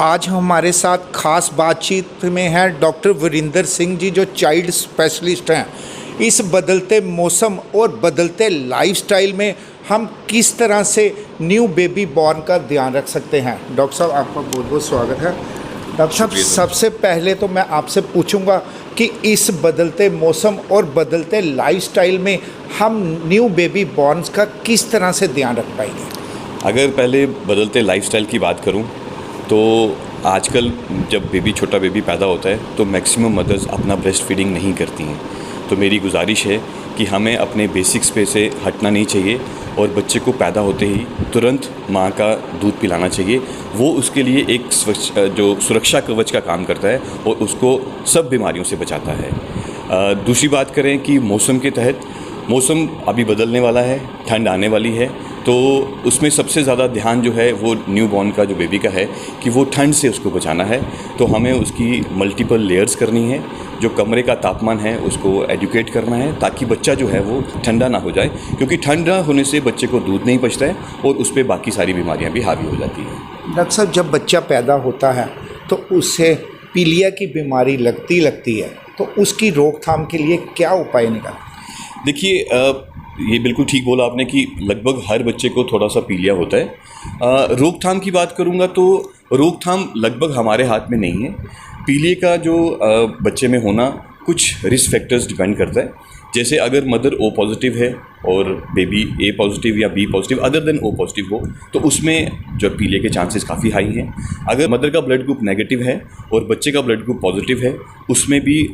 आज हमारे साथ खास बातचीत में हैं डॉक्टर वीरेंद्र सिंह जी, जो चाइल्ड स्पेशलिस्ट हैं। इस बदलते मौसम और बदलते लाइफस्टाइल में हम किस तरह से न्यू बेबी बॉर्न का ध्यान रख सकते हैं। डॉक्टर साहब, आपका बहुत बहुत स्वागत है। डॉक्टर साहब, सबसे पहले तो मैं आपसे पूछूंगा कि इस बदलते मौसम और बदलते लाइफस्टाइल में हम न्यू बेबी बॉर्न्स का किस तरह से ध्यान रख पाएंगे। अगर पहले बदलते लाइफस्टाइल की बात करूं तो आजकल जब छोटा बेबी पैदा होता है तो मैक्सिमम मदर्स अपना ब्रेस्ट फीडिंग नहीं करती हैं। तो मेरी गुजारिश है कि हमें अपने बेसिक्स पे से हटना नहीं चाहिए और बच्चे को पैदा होते ही तुरंत माँ का दूध पिलाना चाहिए। वो उसके लिए एक जो सुरक्षा कवच का काम करता है और उसको सब बीमारियों से बचाता है। दूसरी बात करें कि मौसम के तहत, मौसम अभी बदलने वाला है, ठंड आने वाली है, तो उसमें सबसे ज़्यादा ध्यान जो है वो न्यू बॉर्न का जो बेबी का है कि वो ठंड से उसको बचाना है। तो हमें उसकी मल्टीपल लेयर्स करनी है, जो कमरे का तापमान है उसको एडुकेट करना है ताकि बच्चा जो है वो ठंडा ना हो जाए, क्योंकि ठंडा होने से बच्चे को दूध नहीं पचता है और उस पर बाकी सारी बीमारियाँ भी हावी हो जाती हैं। डॉक्टर साहब, जब बच्चा पैदा होता है तो उससे पीलिया की बीमारी लगती है, तो उसकी रोकथाम के लिए क्या उपाय निकालें। देखिए, ये बिल्कुल ठीक बोला आपने कि लगभग हर बच्चे को थोड़ा सा पीलिया होता है। रोकथाम की बात करूँगा तो रोकथाम लगभग हमारे हाथ में नहीं है। पीलिया का जो बच्चे में होना कुछ रिस्क फैक्टर्स डिपेंड करता है। जैसे अगर मदर ओ पॉजिटिव है और बेबी ए पॉजिटिव या B positive other than O positive हो तो उसमें जो पीलिया के चांसेस काफ़ी हाई हैं। अगर मदर का ब्लड ग्रुप नेगेटिव है और बच्चे का ब्लड ग्रुप पॉजिटिव है, उसमें भी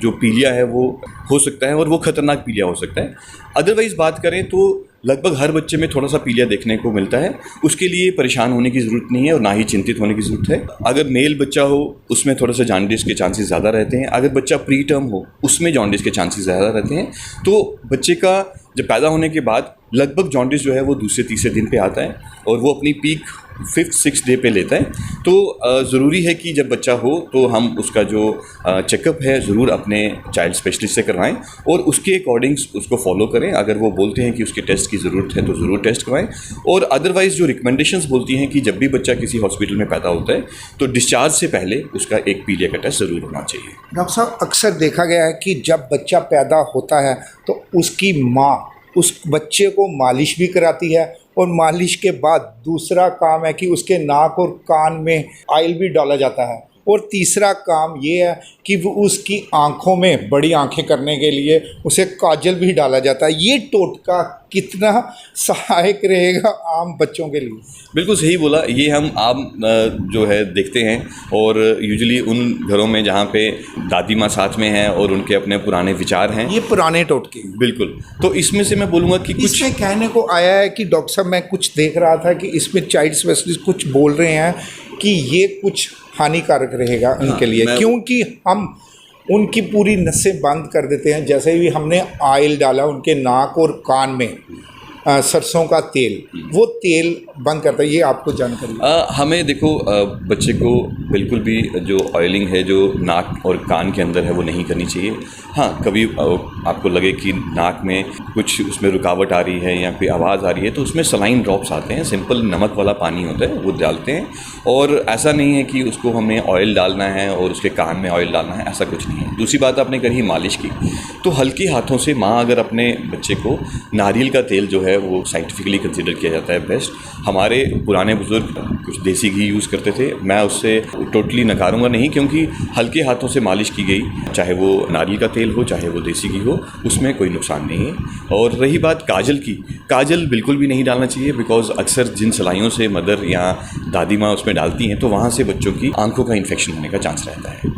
जो पीलिया है वो हो सकता है और वो खतरनाक पीलिया हो सकता है। अदरवाइज़ बात करें तो लगभग हर बच्चे में थोड़ा सा पीलिया देखने को मिलता है। उसके लिए परेशान होने की ज़रूरत नहीं है और ना ही चिंतित होने की ज़रूरत है। अगर मेल बच्चा हो उसमें थोड़ा सा जॉन्डिस के चांसेस ज़्यादा रहते हैं। अगर बच्चा प्री टर्म हो उसमें जॉन्डिस के चांसेस ज़्यादा रहते हैं। तो बच्चे का जब पैदा होने के बाद लगभग जॉन्डिस जो है वो दूसरे तीसरे दिन पे आता है और वो अपनी पीक 5th-6th डे पे लेता है। तो ज़रूरी है कि जब बच्चा हो तो हम उसका जो चेकअप है ज़रूर अपने चाइल्ड स्पेशलिस्ट से करवाएं और उसके अकॉर्डिंग्स उसको फॉलो करें। अगर वो बोलते हैं कि उसके टेस्ट की ज़रूरत है तो ज़रूर टेस्ट करवाएं। और अदरवाइज़ जो रिकमेंडेशंस बोलती हैं कि जब भी बच्चा किसी हॉस्पिटल में पैदा होता है तो डिस्चार्ज से पहले उसका एक पीलिया का टेस्ट ज़रूर होना चाहिए। डॉक्टर साहब, अक्सर देखा गया है कि जब बच्चा पैदा होता है तो उसकी माँ उस बच्चे को मालिश भी कराती है और मालिश के बाद दूसरा काम है कि उसके नाक और कान में ऑयल भी डाला जाता है, और तीसरा काम ये है कि वो उसकी आँखों में बड़ी आँखें करने के लिए उसे काजल भी डाला जाता है। ये टोटका कितना सहायक रहेगा आम बच्चों के लिए। बिल्कुल सही बोला। ये हम आम जो है देखते हैं और यूजुअली उन घरों में जहाँ पे दादी माँ साथ में हैं और उनके अपने पुराने विचार हैं, ये पुराने टोटके। बिल्कुल। तो इसमें से मैं बोलूँगा कि कुछ इसमें कहने को आया है कि डॉक्टर साहब, मैं कुछ देख रहा था कि इसमें चाइल्ड स्पेशलिस्ट कुछ बोल रहे हैं कि ये कुछ हानिकारक रहेगा उनके लिए, क्योंकि हम उनकी पूरी नसें बंद कर देते हैं। जैसे ही हमने ऑयल डाला उनके नाक और कान में, सरसों का तेल, वो तेल बंद करता है। ये आपको जानकारी हमें देखो, बच्चे को बिल्कुल भी जो ऑयलिंग है जो नाक और कान के अंदर है वो नहीं करनी चाहिए। हाँ, कभी आपको लगे कि नाक में कुछ उसमें रुकावट आ रही है या कोई आवाज़ आ रही है तो उसमें सलाइन ड्रॉप्स आते हैं, सिंपल नमक वाला पानी होता है वो डालते हैं। और ऐसा नहीं है कि उसको हमें ऑयल डालना है और उसके कान में ऑयल डालना है, ऐसा कुछ नहीं है। दूसरी बात आपने कही मालिश की, तो हल्के हाथों से माँ अगर अपने बच्चे को, नारियल का तेल जो है वो साइंटिफिकली कंसीडर किया जाता है बेस्ट। हमारे पुराने बुजुर्ग कुछ देसी घी यूज़ करते थे, मैं उससे टोटली नकारूंगा नहीं, क्योंकि हल्के हाथों से मालिश की गई, चाहे वो नारियल का तेल हो चाहे वो देसी घी हो, उसमें कोई नुकसान नहीं है। और रही बात काजल की, काजल बिल्कुल भी नहीं डालना चाहिए, बिकॉज अक्सर जिन सलाइयों से मदर या दादी माँ उसमें डालती हैं तो वहाँ से बच्चों की आंखों का इन्फेक्शन होने का चांस रहता है।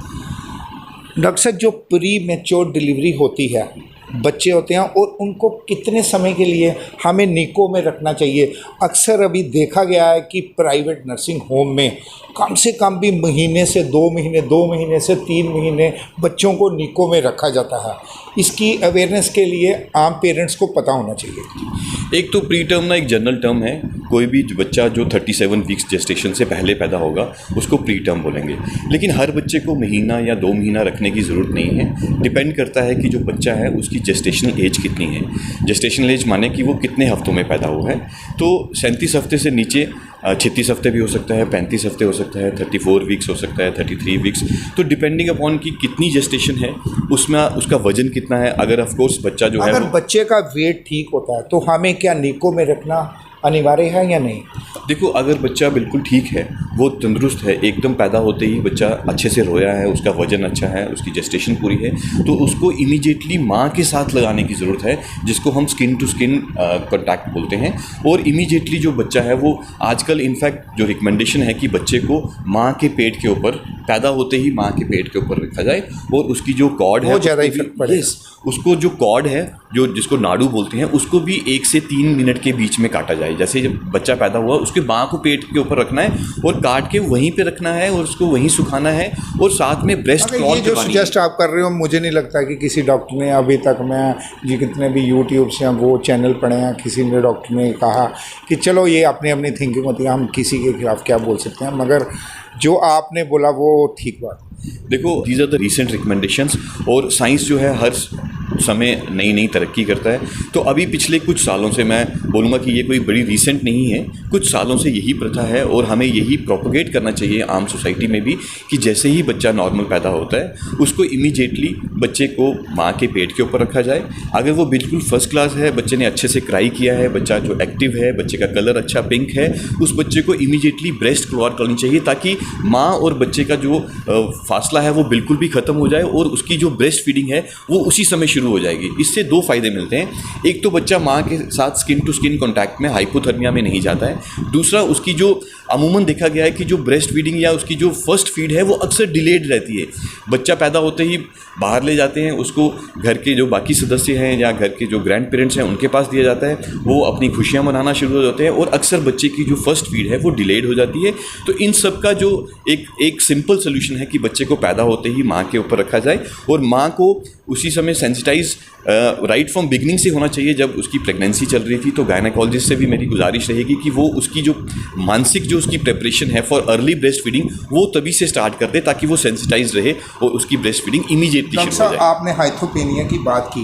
डॉक्टर साहब, जो प्री मैच्योर डिलीवरी होती है, बच्चे होते हैं और उनको कितने समय के लिए हमें निको में रखना चाहिए। अक्सर अभी देखा गया है कि प्राइवेट नर्सिंग होम में कम से कम भी महीने से 2 महीने, 2 महीने से 3 महीने बच्चों को निको में रखा जाता है। इसकी अवेयरनेस के लिए आम पेरेंट्स को पता होना चाहिए। एक तो प्री टर्म ना एक जनरल टर्म है, कोई भी बच्चा जो 37 वीक्स जेस्टेशन से पहले पैदा होगा उसको प्री टर्म बोलेंगे। लेकिन हर बच्चे को महीना या 2 महीना रखने की ज़रूरत नहीं है। डिपेंड करता है कि जो बच्चा है उसकी जेस्टेशनल एज कितनी है। जेस्टेशनल एज माने कि वो कितने हफ्तों में पैदा हुआ है। तो 37 हफ्ते से नीचे 36 हफ्ते भी हो सकता है, 35 हफ्ते हो सकता है, 34 वीक्स हो सकता है, 33 वीक्स। तो डिपेंडिंग अपॉन कि कितनी जेस्टेशन है, उसमें उसका वजन कितना है। अगर ऑफ कोर्स बच्चा जो है अगर वो बच्चे का वेट ठीक होता है तो हमें क्या निको में रखना अनिवार्य है या नहीं? देखो, अगर बच्चा बिल्कुल ठीक है, वो तंदुरुस्त है, एकदम पैदा होते ही बच्चा अच्छे से रोया है, उसका वजन अच्छा है, उसकी जेस्टेशन पूरी है, तो उसको इमीडिएटली माँ के साथ लगाने की ज़रूरत है, जिसको हम स्किन टू स्किन कॉन्टैक्ट बोलते हैं। और इमीडिएटली जो बच्चा है वो आजकल इनफैक्ट जो रिकमेंडेशन है कि बच्चे को माँ के पेट के ऊपर, पैदा होते ही माँ के पेट के ऊपर रखा जाए, और उसकी जो कॉर्ड है बहुत ज़्यादा उसको भी- इफेक्ट पड़ेगा। Yes, उसको जो कॉर्ड है, जो जिसको नाड़ू बोलते हैं, उसको भी 1 से 3 मिनट के बीच में काटा जाए। जैसे जब बच्चा पैदा हुआ उसके माँ को पेट के ऊपर रखना है और काट के वहीं पे रखना है और उसको वहीं सुखाना है, और साथ में ब्रेस्ट अगर ये क्लॉथ जो करवानी है। सजेस्ट आप कर रहे हो, मुझे नहीं लगता कि किसी डॉक्टर ने अभी तक, मैं जी कितने भी यूट्यूब से वो चैनल पढ़े हैं, किसी ने डॉक्टर ने कहा कि चलो ये अपनी अपनी थिंकिंग होती है, हम किसी के खिलाफ क्या बोल सकते हैं, मगर जो आपने बोला वो ठीक बात। देखो, these are the recent recommendations, और साइंस जो है हर समय नई नई तरक्की करता है। तो अभी पिछले कुछ सालों से, मैं बोलूँगा कि ये कोई बड़ी रीसेंट नहीं है, कुछ सालों से यही प्रथा है, और हमें यही प्रोपोगेट करना चाहिए आम सोसाइटी में भी, कि जैसे ही बच्चा नॉर्मल पैदा होता है उसको इमीडिएटली बच्चे को माँ के पेट के ऊपर रखा जाए। अगर वो बिल्कुल फर्स्ट क्लास है, बच्चे ने अच्छे से क्राई किया है, बच्चा जो एक्टिव है, बच्चे का कलर अच्छा पिंक है, उस बच्चे को इमीडिएटली ब्रेस्ट क्लॉथ करनी चाहिए, ताकि माँ और बच्चे का जो फासला है वो बिल्कुल भी ख़त्म हो जाए, और उसकी जो ब्रेस्ट फीडिंग है वो उसी समय शुरू हो जाएगी। इससे 2 फ़ायदे मिलते हैं। एक तो बच्चा माँ के साथ स्किन टू स्किन कॉन्टैक्ट में, हाइपोथर्मिया में नहीं जाता है। दूसरा, उसकी जो अमूमन देखा गया है कि जो ब्रेस्ट फीडिंग या उसकी जो फर्स्ट फीड है वो अक्सर डिलेड रहती है। बच्चा पैदा होते ही बाहर ले जाते हैं, उसको घर के जो बाकी सदस्य हैं या घर के जो ग्रैंड पेरेंट्स हैं उनके पास दिया जाता है, वो अपनी खुशियाँ मनाना शुरू हो जाते हैं, और अक्सर बच्चे की जो फर्स्ट फीड है वो डिलेड हो जाती है। तो इन सब का जो एक सिंपल सोल्यूशन है कि बच्चे को पैदा होते ही माँ के ऊपर रखा जाए, और माँ को उसी समय सेंसिटाइज राइट फ्रॉम बिगनिंग से होना चाहिए। जब उसकी प्रेगनेंसी चल रही थी तो गायनेकोलॉजिस्ट से भी मेरी गुजारिश रहेगी कि वो उसकी जो मानसिक जो उसकी प्रेपरेशन है फॉर अर्ली ब्रेस्ट फीडिंग वो तभी से स्टार्ट कर दे, ताकि वो सेंसिटाइज रहे और उसकी ब्रेस्ट फीडिंग इमीडिएटली डॉक्टर शुरू हो साहब, जाए। आपने हाइथोपेनिया की बात की,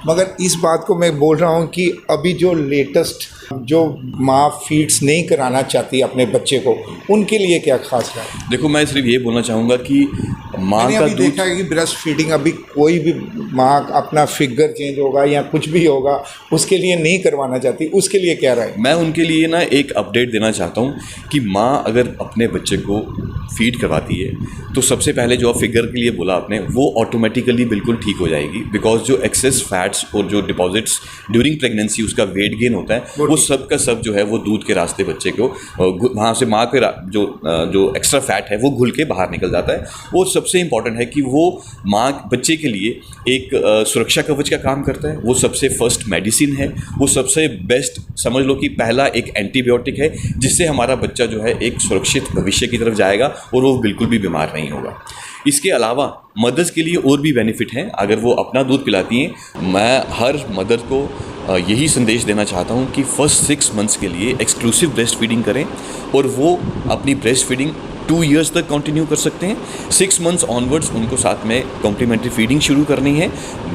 मगर इस बात को मैं बोल रहा हूँ कि अभी जो लेटेस्ट जो माँ फीड्स नहीं कराना चाहती अपने बच्चे को, उनके लिए क्या खास राय है? देखो, मैं सिर्फ ये बोलना चाहूँगा कि माँ मैंने का अभी दूध, देखा है कि ब्रेस्ट फीडिंग अभी कोई भी माँ अपना फिगर चेंज होगा या कुछ भी होगा उसके लिए नहीं करवाना चाहती, उसके लिए क्या राय? मैं उनके लिए ना एक अपडेट देना चाहता हूँ कि माँ अगर अपने बच्चे को फीड करवाती है तो सबसे पहले जो आप फिगर के लिए बोला आपने, वो ऑटोमेटिकली बिल्कुल ठीक हो जाएगी, बिकॉज जो एक्सेस फैट्स और जो डिपॉजिट्स ड्यूरिंग प्रेगनेंसी उसका वेट गेन होता है वो सब का सब जो है वो दूध के रास्ते बच्चे को वहाँ से माँ के जो एक्स्ट्रा फैट है वो घुल के बाहर निकल जाता है। और सबसे इम्पॉर्टेंट है कि वो माँ बच्चे के लिए एक सुरक्षा कवच का काम करता है, वो सबसे फर्स्ट मेडिसिन है, वो सबसे बेस्ट समझ लो कि पहला एक एंटीबायोटिक है, जिससे हमारा बच्चा जो है एक सुरक्षित भविष्य की तरफ जाएगा और वो बिल्कुल भी बीमार नहीं होगा। इसके अलावा मदर्स के लिए और भी बेनिफिट हैं अगर वो अपना दूध पिलाती हैं। मैं हर मदर को यही संदेश देना चाहता हूँ कि फर्स्ट 6 मंथ्स के लिए एक्सक्लूसिव ब्रेस्ट फीडिंग करें, और वो अपनी ब्रेस्ट फीडिंग 2 इयर्स तक कंटिन्यू कर सकते हैं। 6 मंथ्स ऑनवर्ड्स उनको साथ में कॉम्प्लीमेंट्री फीडिंग शुरू करनी है,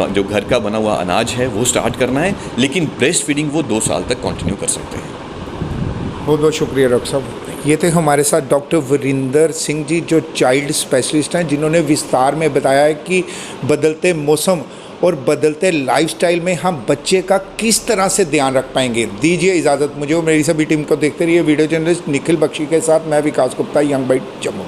जो घर का बना हुआ अनाज है वो स्टार्ट करना है, लेकिन ब्रेस्ट फीडिंग वो 2 साल तक कंटिन्यू कर सकते हैं। बहुत बहुत शुक्रिया डॉक्टर साहब। ये थे हमारे साथ डॉक्टर वरिंदर सिंह जी, जो चाइल्ड स्पेशलिस्ट हैं, जिन्होंने विस्तार में बताया है कि बदलते मौसम और बदलते लाइफस्टाइल में हम बच्चे का किस तरह से ध्यान रख पाएंगे। दीजिए इजाज़त मुझे और मेरी सभी टीम को। देखते रहिए वीडियो जर्नलिस्ट निखिल बख्शी के साथ मैं विकास गुप्ता, यंग बाइट, जम्मू।